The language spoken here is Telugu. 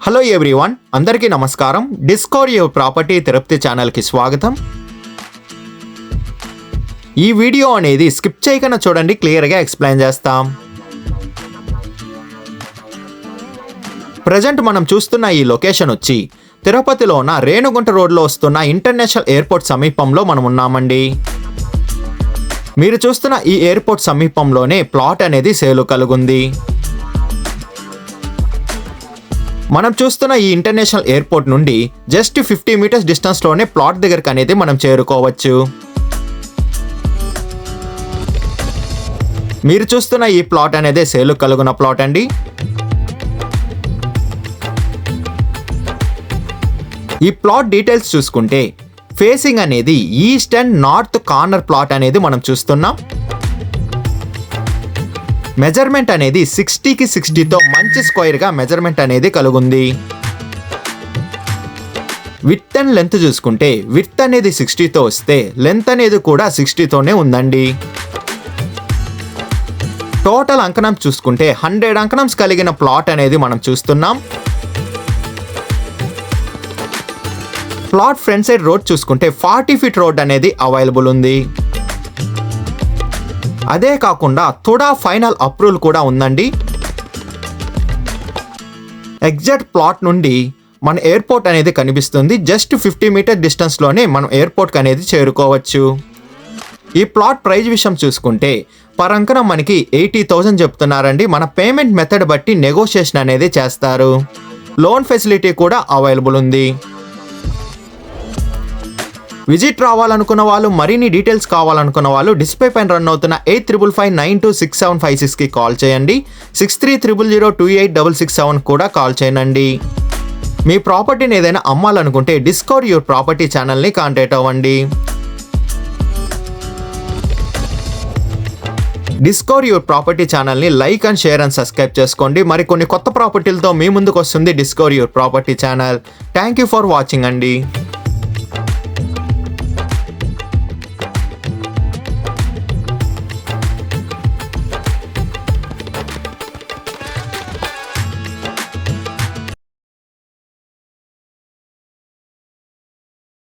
హలో ఎవ్రీవన్, అందరికీ నమస్కారం. డిస్కవర్ యువర్ ప్రాపర్టీ తిరుపతి ఛానల్కి స్వాగతం. ఈ వీడియో అనేది స్కిప్ చేయకుండా చూడండి, క్లియర్గా ఎక్స్ప్లెయిన్ చేస్తాం. ప్రజెంట్ మనం చూస్తున్న ఈ లొకేషన్ వచ్చి తిరుపతిలో ఉన్న రేణుగుంట రోడ్లో వస్తున్న ఇంటర్నేషనల్ ఎయిర్పోర్ట్ సమీపంలో మనం ఉన్నామండి. మీరు చూస్తున్న ఈ ఎయిర్పోర్ట్ సమీపంలోనే ప్లాట్ అనేది సేలు కలుగుంది. మనం చూస్తున్న ఈ ఇంటర్నేషనల్ ఎయిర్పోర్ట్ నుండి జస్ట్ 50 మీటర్స్ డిస్టెన్స్లోనే ప్లాట్ దగ్గరకు అనేది మనం చేరుకోవచ్చు. మీరు చూస్తున్న ఈ ప్లాట్ అనేది సేలు కలుగున్న ప్లాట్ అండి. ఈ ప్లాట్ డీటెయిల్స్ చూసుకుంటే ఫేసింగ్ అనేది east and north corner plot అనేది మనం చూస్తున్నాం. మెజర్మెంట్ అనేది 60కి 60తో మంచి స్క్వేర్గా మెజర్మెంట్ అనేది కలుగుంది. విడ్త్ అండ్ లెంత్ చూసుకుంటే విడ్త్ అనేది 60తో వస్తే లెంత్ అనేది కూడా 60తోనే ఉందండి. టోటల్ అంకణం చూసుకుంటే 100 అంకణంస్ కలిగిన ప్లాట్ అనేది మనం చూస్తున్నాం. ప్లాట్ ఫ్రంట్ సైడ్ రోడ్ చూసుకుంటే 40 ఫీట్ రోడ్ అనేది అవైలబుల్ ఉంది. అదే కాకుండా తుడా ఫైనల్ అప్రూవల్ కూడా ఉందండి. ఎగ్జాక్ట్ ప్లాట్ నుండి మన ఎయిర్పోర్ట్ అనేది కనిపిస్తుంది. జస్ట్ 50 మీటర్ డిస్టెన్స్లోనే మనం ఎయిర్పోర్ట్కి అనేది చేరుకోవచ్చు. ఈ ప్లాట్ ప్రైస్ విషయం చూసుకుంటే పర్ అంకణం మనకి 80,000 చెప్తున్నారండి. మన పేమెంట్ మెథడ్ బట్టి నెగోషియేషన్ అనేది చేస్తారు. లోన్ ఫెసిలిటీ కూడా అవైలబుల్ ఉంది. విజిట్ రావాలనుకున్న వాళ్ళు, మరిన్ని డీటెయిల్స్ కావాలనుకున్న వాళ్ళు డిస్ప్లే పైన రన్ అవుతున్న 8555926756కి కాల్ చేయండి. 6300028667 కూడా కాల్ చేయండి. మీ ప్రాపర్టీని ఏదైనా అమ్మాలనుకుంటే డిస్కవర్ యువర్ ప్రాపర్టీ ఛానల్ని కాంటాక్ట్ అవ్వండి. డిస్కవర్ యువర్ ప్రాపర్టీ ఛానల్ని like and share and subscribe చేసుకోండి. మరి కొన్ని కొత్త ప్రాపర్టీలతో మీ ముందుకు వస్తుంది discover your property channel. Thank you for watching అండి.